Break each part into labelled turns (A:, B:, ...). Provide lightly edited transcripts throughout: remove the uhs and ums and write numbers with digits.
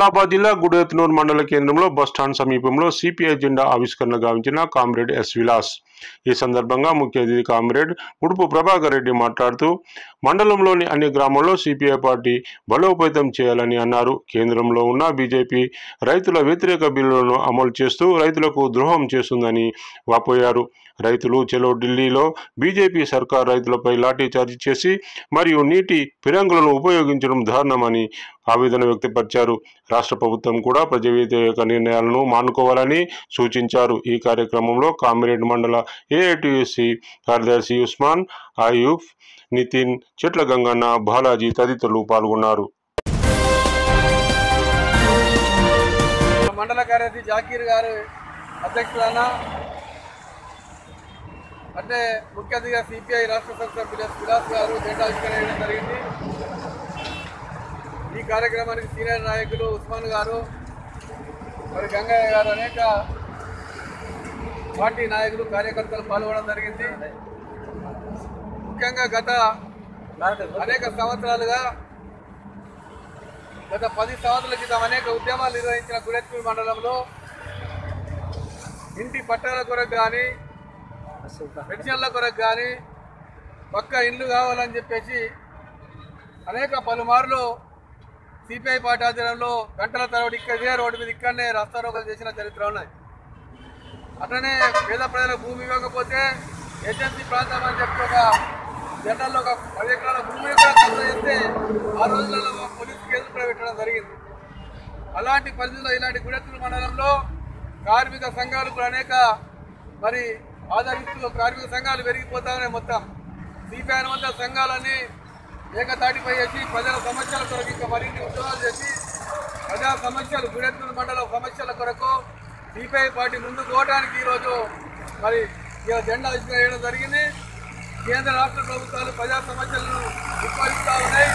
A: ఆదిలాబాద్ జిల్లా గుడెత్నూరు మండల కేంద్రంలో బస్టాండ్ సమీపంలో సిపిఐ జెండా ఆవిష్కరణ గావించిన కామ్రేడ్ ఎస్ విలాస్. ఈ సందర్భంగా ముఖ్య అతిథి కామ్రేడ్ ఉడుపు ప్రభాకర్ రెడ్డి మాట్లాడుతూ మండలంలోని అన్ని గ్రామాల్లో సిపిఐ పార్టీ బలోపేతం చేయాలని అన్నారు. కేంద్రంలో ఉన్న బీజేపీ రైతుల వ్యతిరేక బిల్లులను అమలు చేస్తూ రైతులకు ద్రోహం చేస్తుందని వాపోయారు. రైతులు చెలో ఢిల్లీలో బీజేపీ సర్కార్ రైతులపై లాఠీచార్జి చేసి మరియు నీటి ఫిరంగులను ఉపయోగించడం దారుణమని ఆవేదన వ్యక్తపరిచారు. రాష్ట్ర ప్రభుత్వం కూడా ప్రజా వ్యతిరేక నిర్ణయాలను మానుకోవాలని సూచించారు. ఈ కార్యక్రమంలో కామ్రేడ్ మండల ఏఐటియుసి కార్యదర్శి ఉస్మాన్, ఆయూబ్, నితిన్, చెట్ల గంగన్న, బాలాజీ తదితరులు పాల్గొన్నారు.
B: మండల కార్యదర్శి జాకీర్ గారు అధ్యక్షులైన అంటే ముఖ్య అతిథిగా సిపిఐ రాష్ట్ర సభ్యులు విలాస్ గారు జెండా ఆవిష్కరణ చేయడం జరిగింది. ఈ కార్యక్రమానికి సీనియర్ నాయకులు ఉస్మాన్ గారు, మరి గంగయ్య గారు, అనేక పార్టీ నాయకులు కార్యకర్తలు పాల్గొనడం జరిగింది. ముఖ్యంగా గత అనేక సంవత్సరాలుగా గత 10 సంవత్సరాల క్రితం అనేక ఉద్యమాలు నిర్వహించిన గుడెత్నూరు మండలంలో ఇంటి పట్టాల కొరకు కానీ పెన్షన్ల కొరకు కానీ పక్క ఇల్లు కావాలని చెప్పేసి అనేక పలుమార్లు సిపిఐ పార్టీ ఆధ్వర్యంలో గంటల తరబడి ఇదే రోడ్డు మీద ఇక్కడనే రాస్తారోకలు చేసిన చరిత్ర ఉన్నాయి. అట్లనే పేద ప్రజలకు భూమి ఇవ్వకపోతే ఏజెన్సీ ప్రాంతం అని చెప్పి ఒక జనరల్లో ఒక 10 ఎకరాల భూమి కూడా కబ్జా చేస్తే ఆ రోజులలో పోలీసు కేసులు కూడా పెట్టడం జరిగింది. అలాంటి పరిస్థితుల్లో ఇలాంటి గుడెత్నూరు మండలంలో కార్మిక సంఘాలు కూడా అనేక మరి ఆదరిస్తూ కార్మిక సంఘాలు పెరిగిపోతా ఉన్నాయి. మొత్తం సిపిఐ వద్ద సంఘాలన్నీ ఏకతాటిపై చేసి ప్రజల సమస్యల కొరకు ఇంకా మరిన్ని ఉద్యోగాలు చేసి ప్రజా సమస్యలు గుడెత్నూరు మండలం సమస్యల కొరకు సిపిఐ పార్టీ ముందుకు పోవడానికి ఈరోజు మరి జెండా ఆవిష్కరణ చేయడం జరిగింది. కేంద్ర రాష్ట్ర ప్రభుత్వాలు ప్రజా సమస్యలను విస్మరిస్తూ ఉన్నాయి.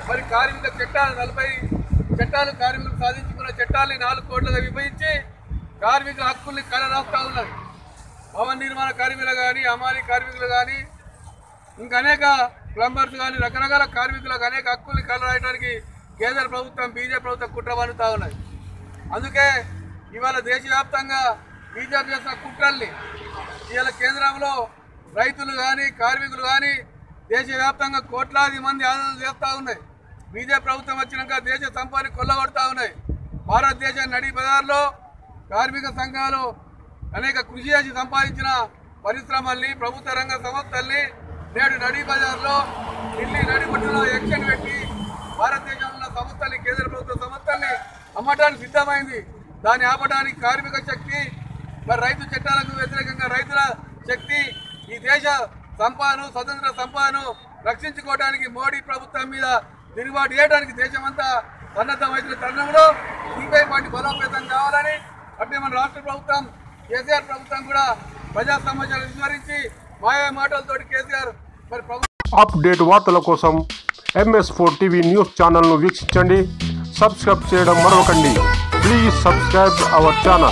B: మరి కార్మిక చట్టాలు 40 చట్టాలు కార్మికులు సాధించుకున్న చట్టాలని 4 కోట్లుగా విభజించి కార్మికుల హక్కుల్ని కలరాస్తూ ఉన్నారు. భవన నిర్మాణ కార్మికులు కానీ, అమాలి కార్మికులు కానీ, ఇంకా అనేక ప్లంబర్స్ కానీ రకరకాల కార్మికులకు అనేక హక్కుల్ని కలరాయడానికి కేంద్ర ప్రభుత్వం బీజేపీ ప్రభుత్వం కుట్ర పన్నుతూ ఉన్నాయి. అందుకే ఇవాళ దేశవ్యాప్తంగా బీజేపీ చేసిన కుట్రల్ని ఇవాళ కేంద్రంలో రైతులు కానీ కార్మికులు కానీ దేశవ్యాప్తంగా కోట్లాది మంది ఆందోళన చేస్తూ ఉన్నాయి. బీజేపీ ప్రభుత్వం వచ్చినాక దేశ సంపదని కొల్లగొడతా ఉన్నాయి. భారతదేశ నడి బజార్లో కార్మిక సంఘాలు అనేక కృషి చేసి సంపాదించిన పరిశ్రమల్ని, ప్రభుత్వ రంగ సంస్థల్ని నేడు నడి బజార్లో ఢిల్లీ నడిబొట్టులో యాక్షన్ పెట్టి భారతదేశంలో ఉన్న సంస్థల్ని, కేంద్ర ప్రభుత్వ సంస్థల్ని అమ్మటానికి సిద్ధమైంది. దాన్ని ఆపడానికి కార్మిక శక్తి, మరి రైతు చట్టాలకు వ్యతిరేకంగా రైతుల శక్తి, ఈ దేశ సంపదను, స్వతంత్ర సంపదను రక్షించుకోవడానికి మోడీ ప్రభుత్వం మీద తిరుగుబాటు చేయడానికి దేశమంతా సన్నద్ధమైన తరుణంలో సిపిఐ పార్టీ బలోపేతం కావాలని, అట్లే మన రాష్ట్ర ప్రభుత్వం కేసీఆర్ ప్రభుత్వం కూడా ప్రజా సమస్యలు విస్మరించి మాయా మాటలతోటి కేసీఆర్ మరి
A: అప్డేట్ వార్తల కోసం MS4 టీవీ న్యూస్ ఛానల్ను వీక్షించండి. సబ్స్క్రైబ్ చేయడం మరవకండి. Please subscribe our channel.